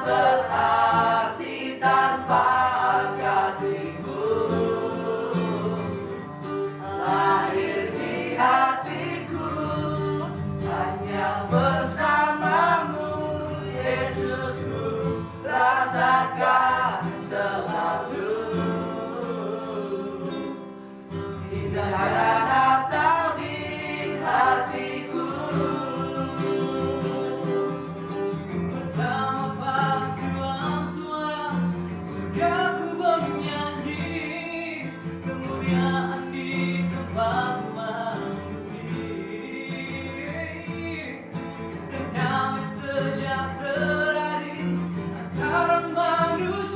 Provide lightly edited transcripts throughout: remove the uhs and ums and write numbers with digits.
berarti tanpa kasih-Mu. Lahir di hatiku hanya bersama-Mu, Yesusku, rasakan selalu. Indahnya Natal di hatiku. Bersama paduan suara surga ku bernyanyi, kemuliaan di tempat bumi, dan damai sejahtera di antara manusia.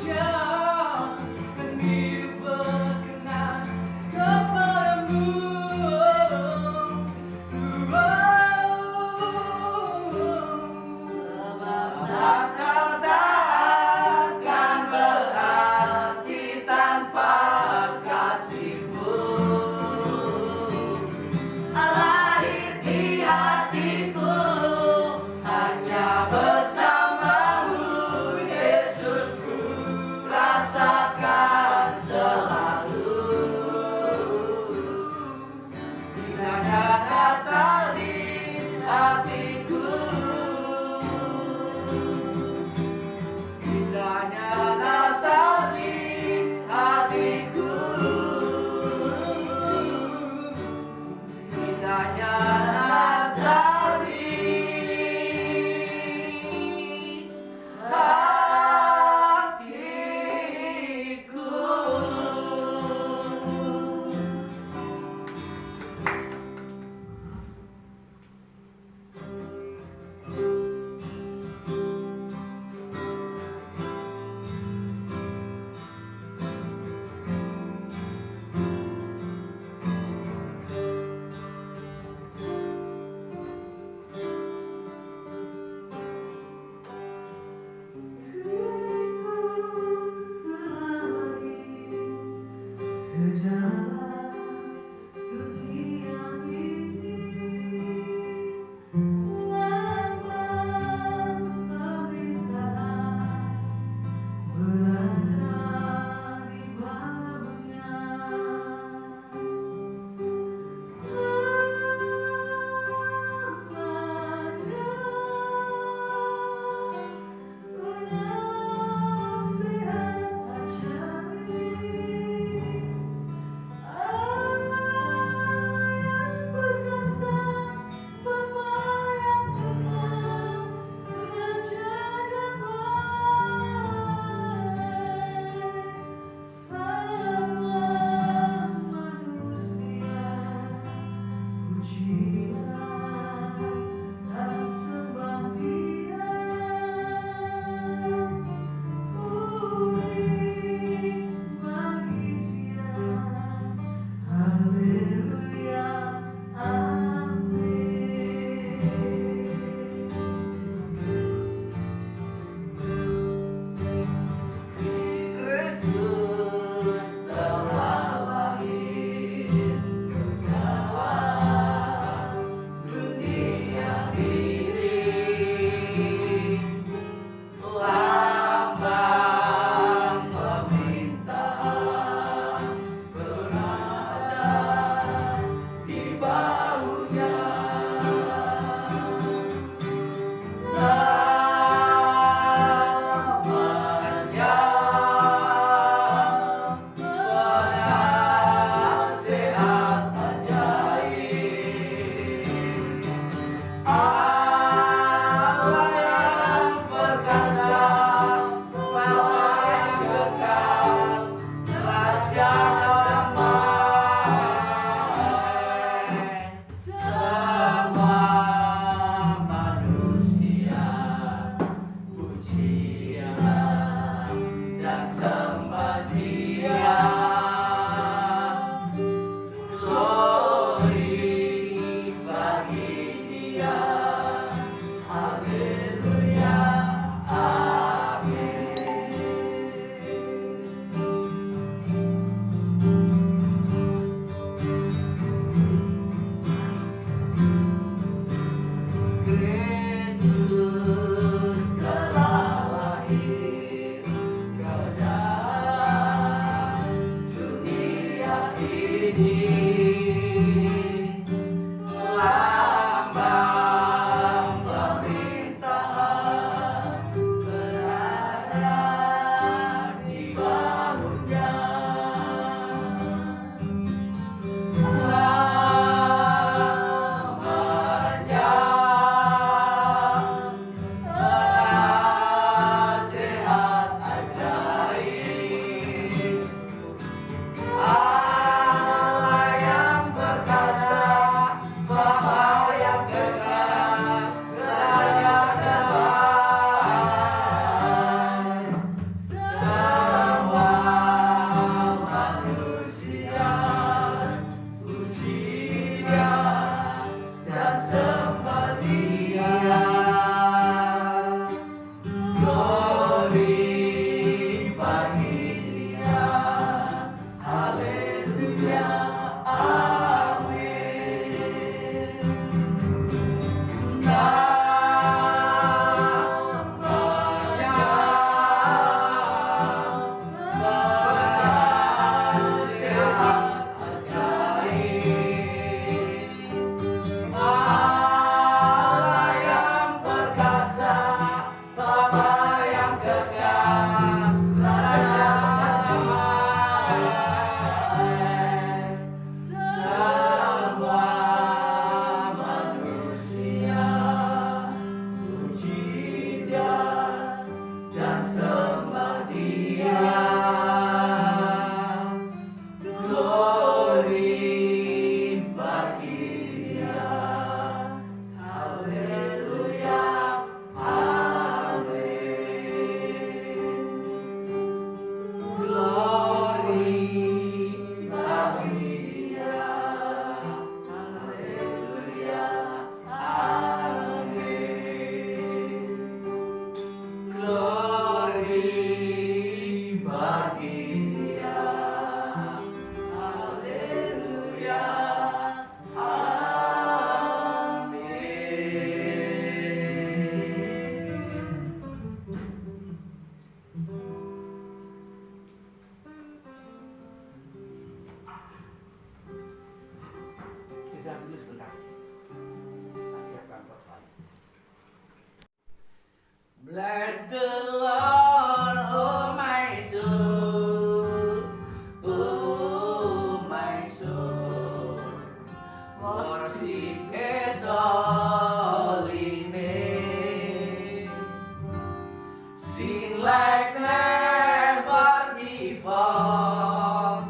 Sing like never before.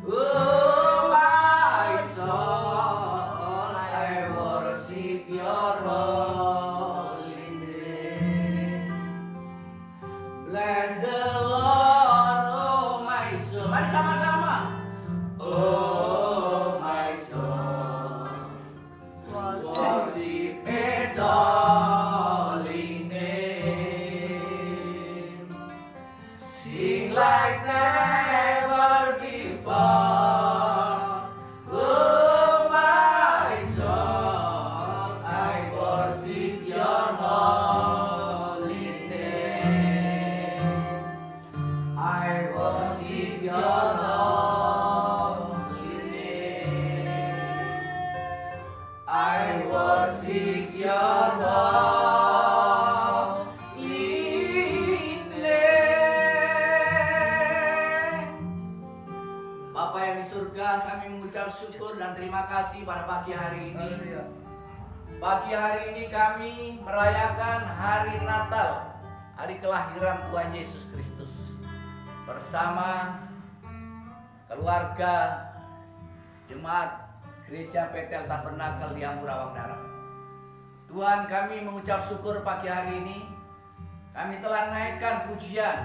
Oh my soul, I worship your holy name. Bless the Lord, oh my soul. Mari sama-sama. Oh my soul, worship His holy name. Sing like never before. Oh my soul, I worship your holy name. I worship your holy name. I worship your holy name. Bapa yang di surga, kami mengucap syukur dan terima kasih pada pagi hari ini. Pagi hari ini kami merayakan hari Natal, hari kelahiran Tuhan Yesus Kristus, bersama keluarga jemaat Gereja Bethel Tabernakel di Amburawa Darat. Tuhan, kami mengucap syukur pagi hari ini. Kami telah naikkan pujian,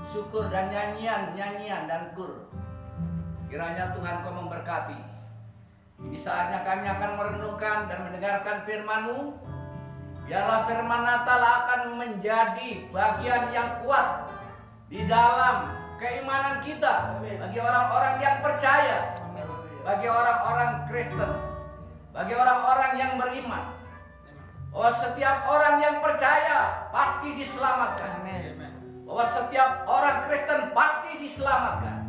syukur dan nyanyian dan kur. Kiranya Tuhan Kau memberkati. Ini saatnya kami akan merenungkan dan mendengarkan firman-Mu. Biarlah firman Natal akan menjadi bagian yang kuat di dalam keimanan kita, bagi orang-orang yang percaya, bagi orang-orang Kristen, bagi orang-orang yang beriman. Bahwa setiap orang yang percaya pasti diselamatkan. Bahwa setiap orang Kristen pasti diselamatkan.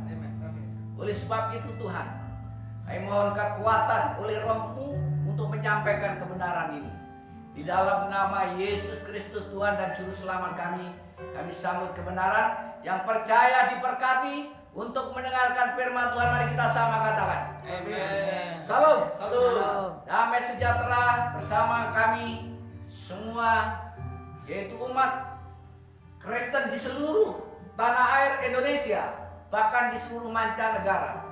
Oleh sebab itu Tuhan, kami mohon kekuatan oleh Roh-Mu untuk menyampaikan kebenaran ini. Di dalam nama Yesus Kristus Tuhan dan Juru Selamat kami sambut kebenaran. Yang percaya diberkati untuk mendengarkan firman Tuhan. Mari kita sama katakan. Amin. Salam. Salam. Damai sejahtera bersama kami semua, yaitu umat Kristen di seluruh tanah air Indonesia, bahkan di seluruh mancanegara.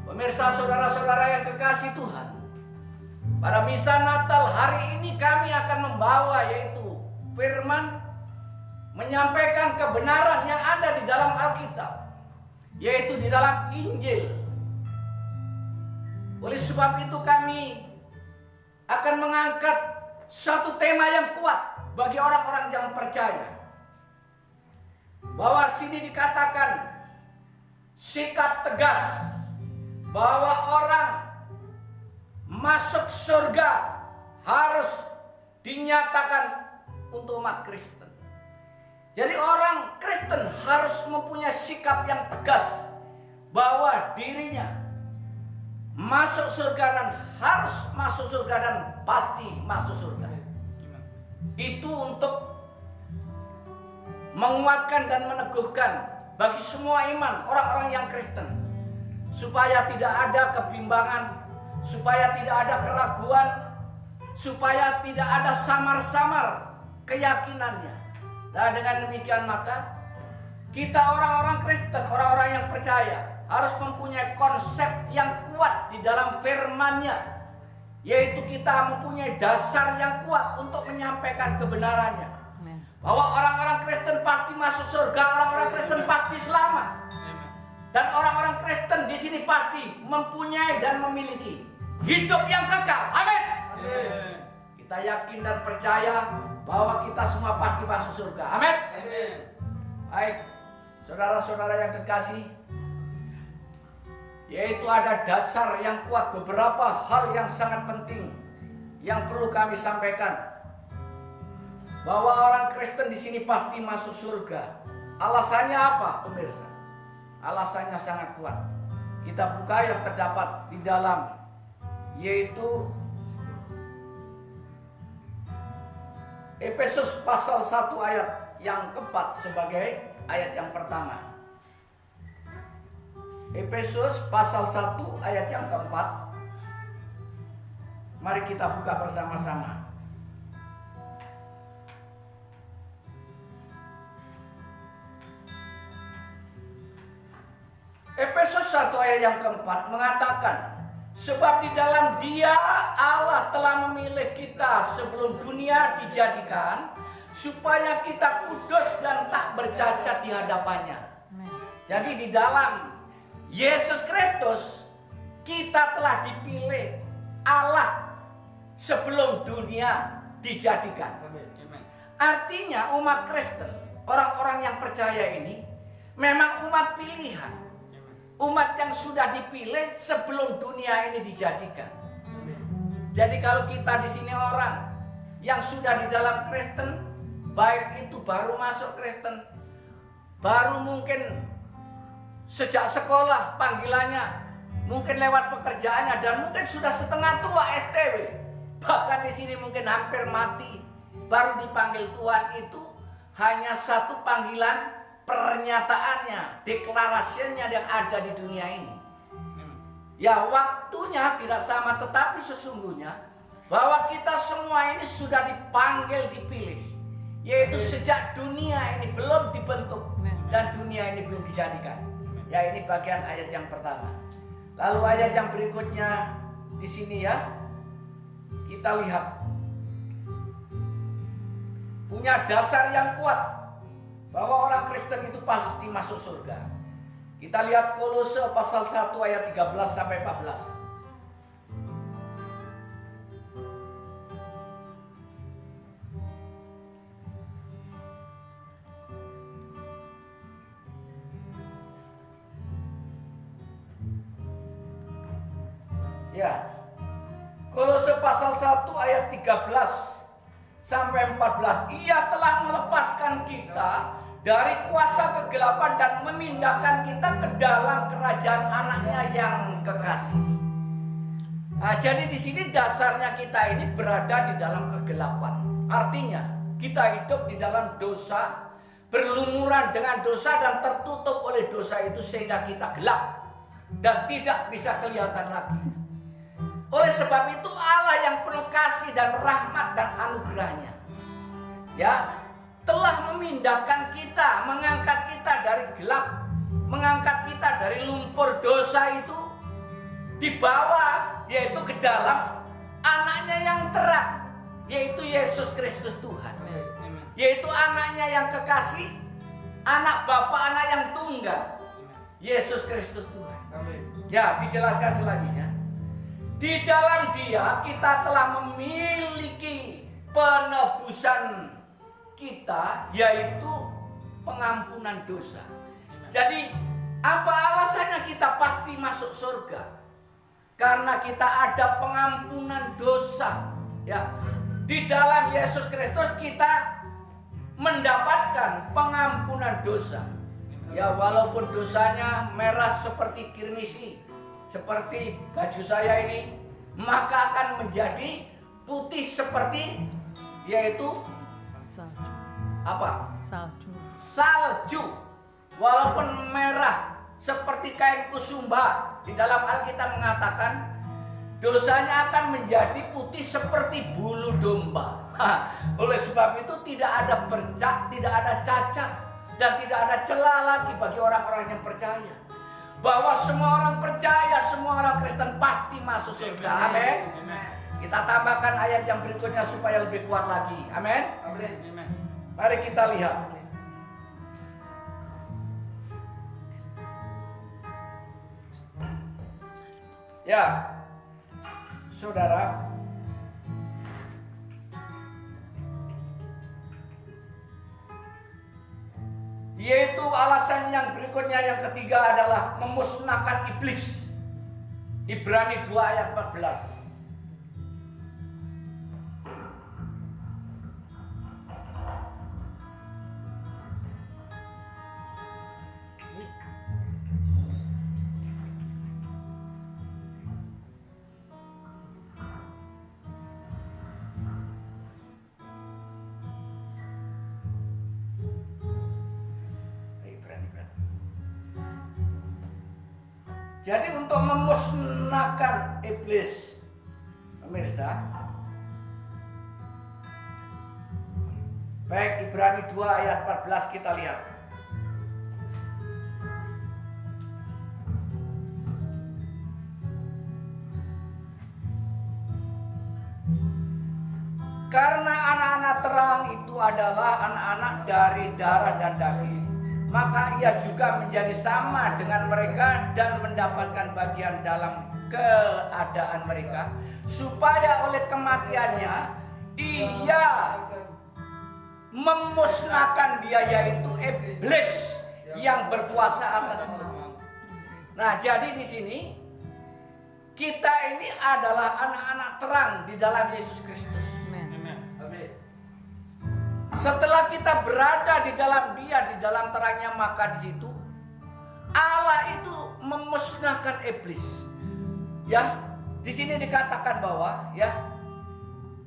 Pemirsa, saudara-saudara yang kekasih Tuhan, pada misa Natal hari ini kami akan membawa yaitu firman, menyampaikan kebenaran yang ada di dalam Alkitab, yaitu di dalam Injil. Oleh sebab itu kami akan mengangkat satu tema yang kuat bagi orang-orang yang percaya. Bahwa sini dikatakan sikap tegas bahwa orang masuk surga harus dinyatakan untuk umat Kristen. Jadi orang Kristen harus mempunyai sikap yang tegas bahwa dirinya masuk surga dan harus masuk surga dan pasti masuk surga. Itu untuk menguatkan dan meneguhkan bagi semua iman orang-orang yang Kristen, supaya tidak ada kebimbangan, supaya tidak ada keraguan, supaya tidak ada samar-samar keyakinannya. Dan dengan demikian maka kita orang-orang Kristen, orang-orang yang percaya harus mempunyai konsep yang kuat di dalam firman-Nya, yaitu kita mempunyai dasar yang kuat untuk menyampaikan kebenarannya. Bahwa orang-orang Kristen pasti masuk surga, orang-orang Kristen pasti selamat. Dan orang-orang Kristen di sini pasti mempunyai dan memiliki hidup yang kekal. Amin. Kita yakin dan percaya bahwa kita semua pasti masuk surga. Amin. Baik, saudara-saudara yang kekasih, yaitu ada dasar yang kuat, beberapa hal yang sangat penting yang perlu kami sampaikan. Bahwa orang Kristen di sini pasti masuk surga. Alasannya apa, pemirsa? Alasannya sangat kuat. Kita buka yang terdapat di dalam, yaitu Efesus pasal 1 ayat yang keempat sebagai ayat yang pertama. Efesus pasal 1 ayat yang keempat. Mari kita buka bersama-sama. Efesus 1 ayat yang keempat mengatakan, sebab di dalam Dia Allah telah memilih kita sebelum dunia dijadikan, supaya kita kudus dan tak bercacat di hadapannya. Jadi di dalam Yesus Kristus kita telah dipilih Allah sebelum dunia dijadikan. Artinya umat Kristen, orang-orang yang percaya ini memang umat pilihan. Umat yang sudah dipilih sebelum dunia ini dijadikan. Jadi kalau kita di sini orang yang sudah di dalam Kristen, baik itu baru masuk Kristen, baru mungkin sejak sekolah panggilannya, mungkin lewat pekerjaannya, dan mungkin sudah setengah tua STW, bahkan di sini mungkin hampir mati, baru dipanggil Tuhan, itu hanya satu panggilan, pernyataannya, deklarasinya yang ada di dunia ini. Ya, waktunya tidak sama, tetapi sesungguhnya bahwa kita semua ini sudah dipanggil, dipilih, yaitu sejak dunia ini belum dibentuk dan dunia ini belum dijadikan. Ya, ini bagian ayat yang pertama. Lalu ayat yang berikutnya di sini ya, kita lihat punya dasar yang kuat bahwa orang Kristen itu pasti masuk surga. Kita lihat Kolose pasal 1 ayat 13 sampai 14. Ya. Kolose pasal 1 ayat 13 sampai 14. Ia telah melepaskan kita dari kuasa kegelapan dan memindahkan kita ke dalam kerajaan anaknya yang kekasih. Nah, jadi di sini dasarnya kita ini berada di dalam kegelapan. Artinya kita hidup di dalam dosa, berlumuran dengan dosa dan tertutup oleh dosa itu sehingga kita gelap dan tidak bisa kelihatan lagi. Oleh sebab itu Allah yang penuh kasih dan rahmat dan anugerahnya, ya, telah memindahkan kita, mengangkat kita dari gelap, mengangkat kita dari lumpur dosa itu, dibawa yaitu ke dalam anaknya yang terang, yaitu Yesus Kristus Tuhan, yaitu anaknya yang kekasih, anak Bapa, anak yang tunggal, Yesus Kristus Tuhan. Ya, dijelaskan selanjutnya. Di dalam Dia kita telah memiliki penebusan kita, yaitu pengampunan dosa. Jadi apa alasannya kita pasti masuk surga? Karena kita ada pengampunan dosa. Ya, di dalam Yesus Kristus kita mendapatkan pengampunan dosa. Ya, walaupun dosanya merah seperti kirmisi, seperti baju saya ini, maka akan menjadi putih seperti, yaitu Salju. apa? Salju. Salju. Walaupun merah seperti kain kusumba, di dalam Alkitab mengatakan dosanya akan menjadi putih seperti bulu domba. Oleh sebab itu tidak ada bercak, tidak ada cacat, dan tidak ada celah lagi bagi orang-orang yang percaya bahwa semua orang percaya, semua orang Kristen pasti masuk surga. Amin. Kita tambahkan ayat yang berikutnya supaya lebih kuat lagi. Amin. Mari kita lihat. Ya, saudara, yaitu alasan yang berikutnya, yang ketiga adalah memusnahkan iblis. Ibrani 2 ayat 14. Jadi untuk memusnahkan iblis, pemirsa, baik Ibrani 2 ayat 14 kita lihat. Karena anak-anak terang itu adalah anak-anak dari darah dan daging, maka ia juga menjadi sama dengan mereka dan mendapatkan bagian dalam keadaan mereka, supaya oleh kematiannya ia memusnahkan dia, yaitu iblis yang berkuasa atas maut. Nah, jadi di sini kita ini adalah anak-anak terang di dalam Yesus Kristus. Setelah kita berada di dalam Dia, di dalam terangnya, maka di situ Allah itu memusnahkan iblis. Ya, di sini dikatakan bahwa ya,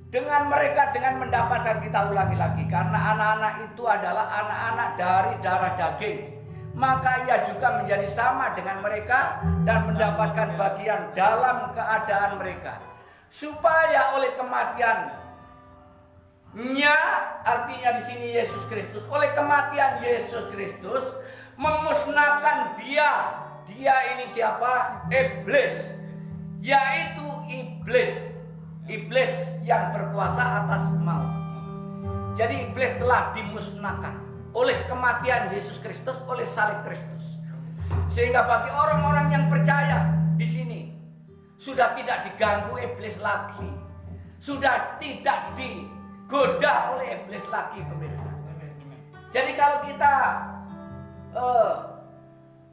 dengan mereka, dengan mendapatkan, kita ulangi lagi, karena anak-anak itu adalah anak-anak dari darah daging, maka ia juga menjadi sama dengan mereka dan mendapatkan bagian dalam keadaan mereka, supaya oleh kematiannya, artinya di sini Yesus Kristus, oleh kematian Yesus Kristus memusnahkan dia. Dia ini siapa? Iblis, yaitu iblis yang berkuasa atas maut. Jadi iblis telah dimusnahkan oleh kematian Yesus Kristus, oleh salib Kristus. Sehingga bagi orang-orang yang percaya di sini sudah tidak diganggu iblis lagi, sudah tidak digoda oleh iblis lagi, pemirsa. Jadi kalau kita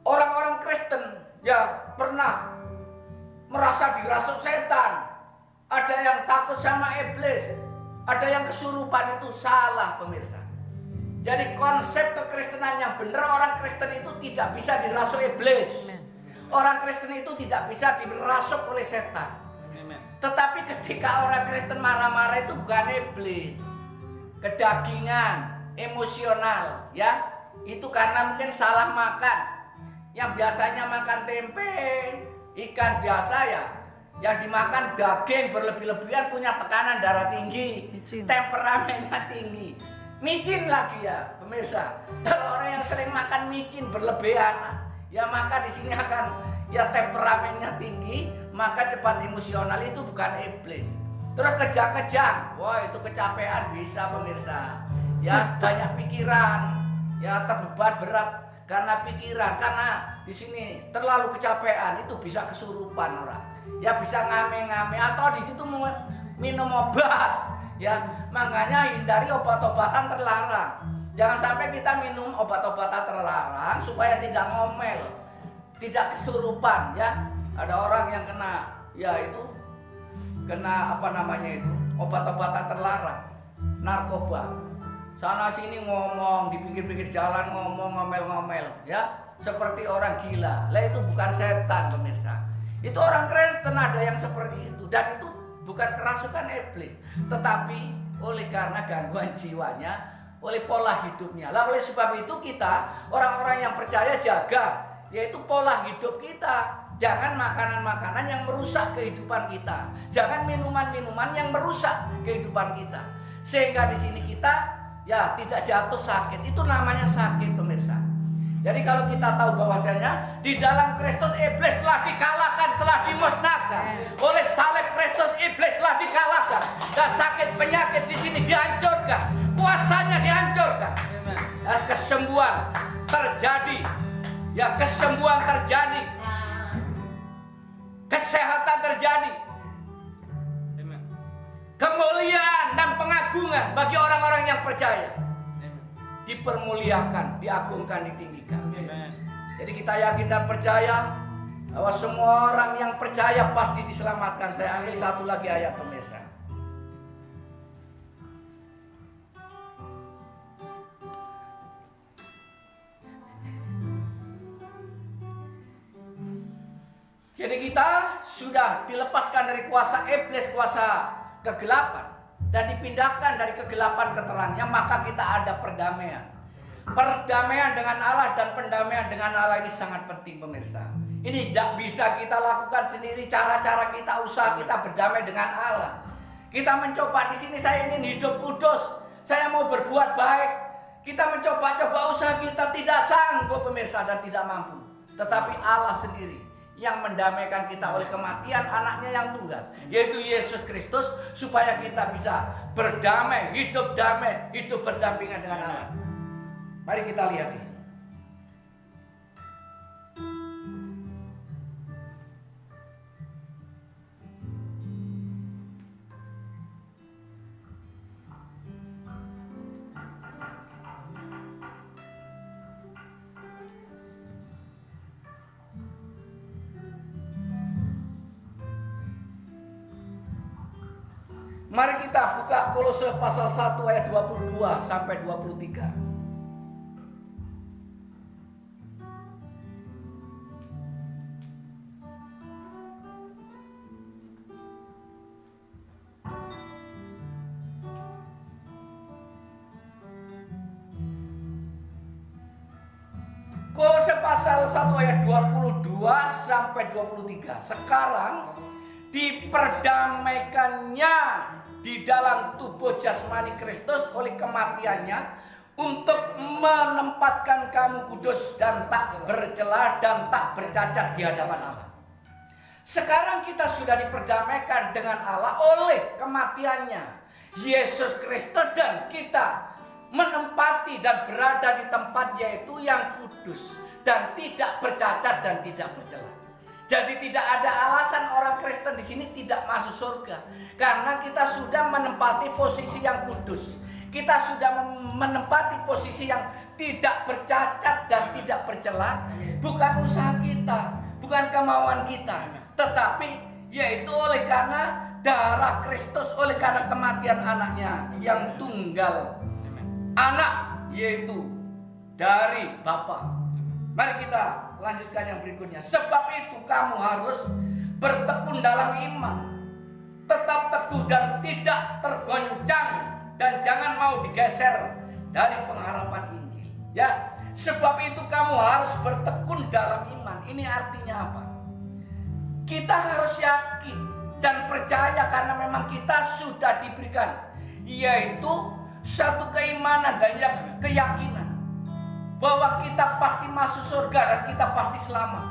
orang-orang Kristen ya pernah merasa dirasuk setan, ada yang takut sama iblis, ada yang kesurupan, itu salah, pemirsa. Jadi konsep kekristenan yang benar, orang Kristen itu tidak bisa dirasuk iblis. Orang Kristen itu tidak bisa dirasuk oleh setan. Tetapi ketika orang Kristen marah-marah, itu bukan iblis, kedagingan, emosional, ya. Itu karena mungkin salah makan. Yang biasanya makan tempe, ikan biasa ya, yang dimakan daging berlebih-lebihan, punya tekanan darah tinggi, temperamennya tinggi, micin lagi ya, pemirsa. Kalau orang yang sering makan micin berlebihan, ya maka di sini akan ya temperamennya tinggi, maka cepat emosional. Itu bukan iblis. Terus kejang-kejang, wah itu kecapean bisa, pemirsa. Ya banyak pikiran, ya terbeban berat karena pikiran, karena di sini terlalu kecapean, itu bisa kesurupan orang. Ya bisa ngame-ngame, atau di situ minum obat. Ya, makanya hindari obat-obatan terlarang. Jangan sampai kita minum obat-obatan terlarang supaya tidak ngomel, tidak kesurupan, ya. Ada orang yang kena, ya itu kena apa namanya itu, obat-obatan terlarang, narkoba. Sana sini ngomong, di pinggir-pinggir jalan ngomong, ngomel-ngomel, ya, seperti orang gila. Lah itu bukan setan, pemirsa. Itu orang Kristen ada yang seperti itu, dan itu bukan kerasukan iblis, tetapi oleh karena gangguan jiwanya, oleh pola hidupnya. Lah oleh sebab itu kita orang-orang yang percaya jaga, yaitu pola hidup kita. Jangan makanan-makanan yang merusak kehidupan kita, jangan minuman-minuman yang merusak kehidupan kita, sehingga di sini kita ya tidak jatuh sakit. Itu namanya sakit, pemirsa. Jadi kalau kita tahu bahwasanya di dalam Kristus iblis telah dikalahkan, telah dimusnahkan. Oleh salib Kristus iblis telah dikalahkan, dan sakit penyakit di sini dihancurkan, kuasanya dihancurkan. Dan kesembuhan terjadi. Ya, kesembuhan terjadi. Kesehatan terjadi. Kemuliaan dan pengagungan bagi orang-orang yang percaya. Dipermuliakan, diagungkan, ditinggikan. Jadi kita yakin dan percaya bahwa semua orang yang percaya pasti diselamatkan. Saya ambil satu lagi ayat, pemirsa. Jadi kita sudah dilepaskan dari kuasa iblis, kuasa kegelapan, dan dipindahkan dari kegelapan ke terangnya, maka kita ada perdamaian. Perdamaian dengan Allah dan pendamaian dengan Allah ini sangat penting, pemirsa. Ini tidak bisa kita lakukan sendiri, cara-cara kita, usaha kita berdamai dengan Allah. Kita mencoba di sini, saya ingin hidup kudus, saya mau berbuat baik. Kita mencoba-coba usaha kita, tidak sanggup, pemirsa, dan tidak mampu. Tetapi Allah sendiri yang mendamaikan kita oleh kematian anaknya yang tunggal, yaitu Yesus Kristus, supaya kita bisa berdamai, hidup berdampingan dengan Allah. Mari kita lihat ini. Mari kita buka Kolose pasal 1 ayat 22 sampai 23. Kolose pasal 1 ayat 22 sampai 23. Sekarang diperdamaikannya di dalam tubuh jasmani Kristus oleh kematiannya, untuk menempatkan kamu kudus dan tak bercela dan tak bercacat di hadapan Allah. Sekarang kita sudah diperdamaikan dengan Allah oleh kematiannya Yesus Kristus, dan kita menempati dan berada di tempat yaitu yang kudus dan tidak bercacat dan tidak bercela. Jadi tidak ada alasan orang Kristen di sini tidak masuk surga, karena kita sudah menempati posisi yang kudus. Kita sudah menempati posisi yang tidak bercacat dan tidak bercela. Bukan usaha kita, bukan kemauan kita, tetapi yaitu oleh karena darah Kristus, oleh karena kematian anaknya yang tunggal. Anak yaitu dari Bapa. Mari kita lanjutkan yang berikutnya. Sebab itu kamu harus bertekun dalam iman, tetap teguh dan tidak tergoncang, dan jangan mau digeser dari pengharapan Injil. Ya, sebab itu kamu harus bertekun dalam iman. Ini artinya apa? Kita harus yakin dan percaya, karena memang kita sudah diberikan yaitu satu keimanan dan keyakinan bahwa kita pasti masuk surga dan kita pasti selamat.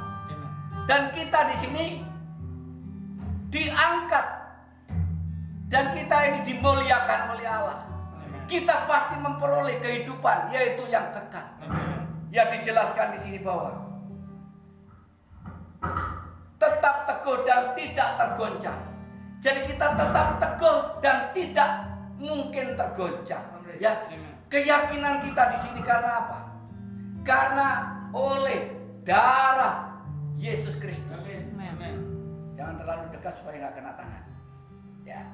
Dan kita di sini diangkat dan kita ini dimuliakan oleh Allah. Kita pasti memperoleh kehidupan yaitu yang kekal. Ya, dijelaskan di sini bahwa tetap teguh dan tidak tergoncang. Jadi kita tetap teguh dan tidak mungkin tergoncang. Ya, keyakinan kita di sini karena apa? Karena oleh darah Yesus Kristus. Jangan terlalu dekat supaya nggak kena tangan. Ya.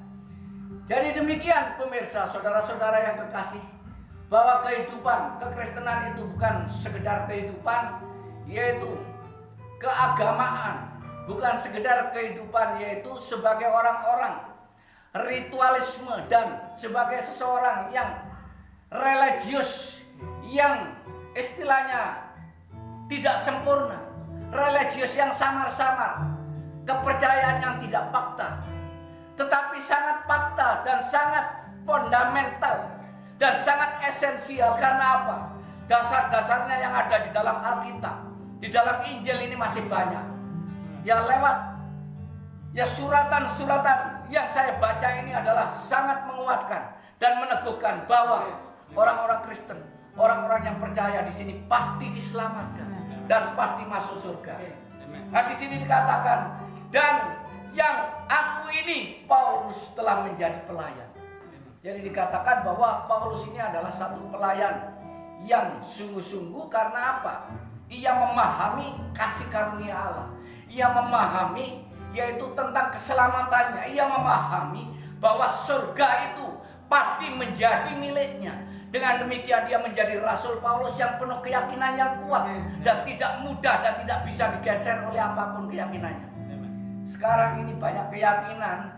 Jadi demikian pemirsa, saudara-saudara yang kekasih, bahwa kehidupan kekristenan itu bukan sekedar kehidupan yaitu keagamaan, bukan sekedar kehidupan yaitu sebagai orang-orang ritualisme dan sebagai seseorang yang religius, yang istilahnya tidak sempurna, religius yang samar-samar, kepercayaan yang tidak fakta, tetapi sangat fakta dan sangat fundamental dan sangat esensial. Karena apa? Dasar-dasarnya yang ada di dalam Alkitab, di dalam Injil ini masih banyak. Ya, lewat ya suratan-suratan yang saya baca ini adalah sangat menguatkan dan meneguhkan bahwa orang-orang Kristen, orang-orang yang percaya di sini pasti diselamatkan dan pasti masuk surga. Nah, di sini dikatakan, dan yang aku ini Paulus telah menjadi pelayan. Jadi dikatakan bahwa Paulus ini adalah satu pelayan yang sungguh-sungguh. Karena apa? Ia memahami kasih karunia Allah. Ia memahami yaitu tentang keselamatannya. Ia memahami bahwa surga itu pasti menjadi miliknya. Dengan demikian dia menjadi Rasul Paulus yang penuh keyakinan yang kuat dan tidak mudah dan tidak bisa digeser oleh apapun keyakinannya. Sekarang ini banyak keyakinan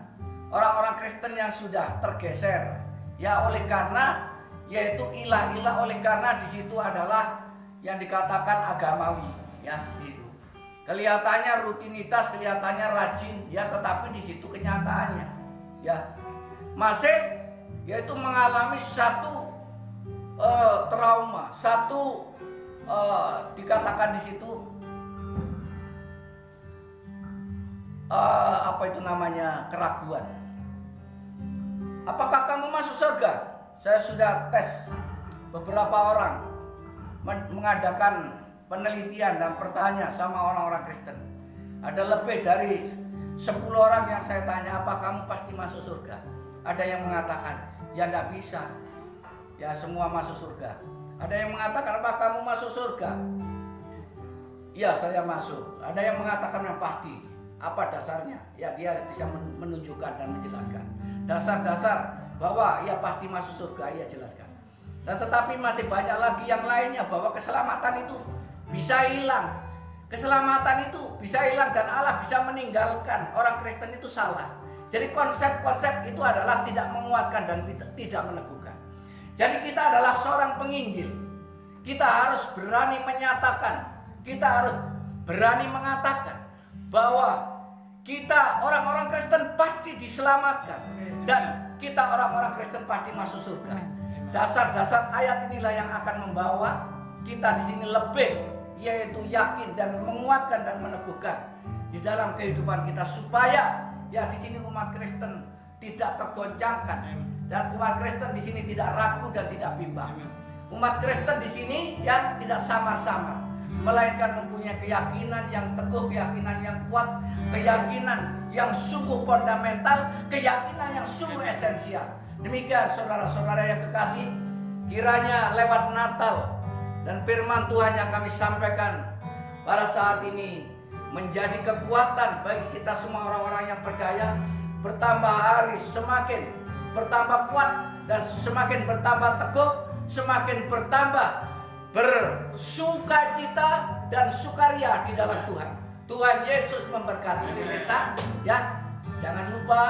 orang-orang Kristen yang sudah tergeser, ya, oleh karena yaitu ilah-ilah, oleh karena di situ adalah yang dikatakan agamawi, ya, itu. Kelihatannya rutinitas, kelihatannya rajin, ya, tetapi di situ kenyataannya, ya, masih yaitu mengalami satu trauma, satu dikatakan di situ keraguan. Apakah kamu masuk surga? Saya sudah tes beberapa orang, mengadakan penelitian dan bertanya sama orang-orang Kristen. Ada lebih dari 10 orang yang saya tanya, apa kamu pasti masuk surga? Ada yang mengatakan, ya enggak bisa, ya semua masuk surga. Ada yang mengatakan, apa kamu masuk surga? Ya saya masuk. Ada yang mengatakan yang pasti. Apa dasarnya? Ya dia bisa menunjukkan dan menjelaskan dasar-dasar bahwa ia pasti masuk surga, ia jelaskan. Dan tetapi masih banyak lagi yang lainnya, bahwa keselamatan itu bisa hilang. Keselamatan itu bisa hilang dan Allah bisa meninggalkan. Orang Kristen itu salah. Jadi konsep-konsep itu adalah tidak menguatkan dan tidak meneguhkan. Jadi kita adalah seorang penginjil. Kita harus berani menyatakan, kita harus berani mengatakan bahwa kita orang-orang Kristen pasti diselamatkan dan kita orang-orang Kristen pasti masuk surga. Dasar-dasar ayat inilah yang akan membawa kita di sini lebih, yaitu yakin dan menguatkan dan meneguhkan di dalam kehidupan kita, supaya ya di sini umat Kristen tidak tergoncangkan dan umat Kristen di sini tidak ragu dan tidak bimbang. Umat Kristen di sini ya tidak samar-samar, melainkan mempunyai keyakinan yang teguh, keyakinan yang kuat, keyakinan yang sungguh fundamental, keyakinan yang sungguh esensial. Demikian saudara-saudara yang kekasih, kiranya lewat Natal dan firman Tuhan yang kami sampaikan pada saat ini menjadi kekuatan bagi kita semua orang-orang yang percaya, bertambah hari semakin bertambah kuat dan semakin bertambah teguh, semakin bertambah bersukacita dan sukaria di dalam Tuhan. Tuhan Yesus memberkati. Pemirsa, ya, jangan lupa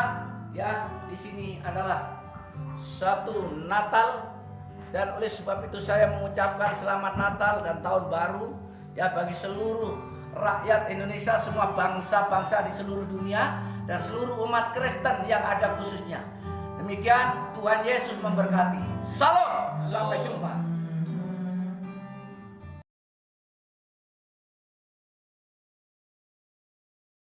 ya, di sini adalah satu Natal, dan oleh sebab itu saya mengucapkan selamat Natal dan tahun baru ya bagi seluruh rakyat Indonesia, semua bangsa-bangsa di seluruh dunia dan seluruh umat Kristen yang ada khususnya. Demikian, Tuhan Yesus memberkati. Salam, sampai jumpa.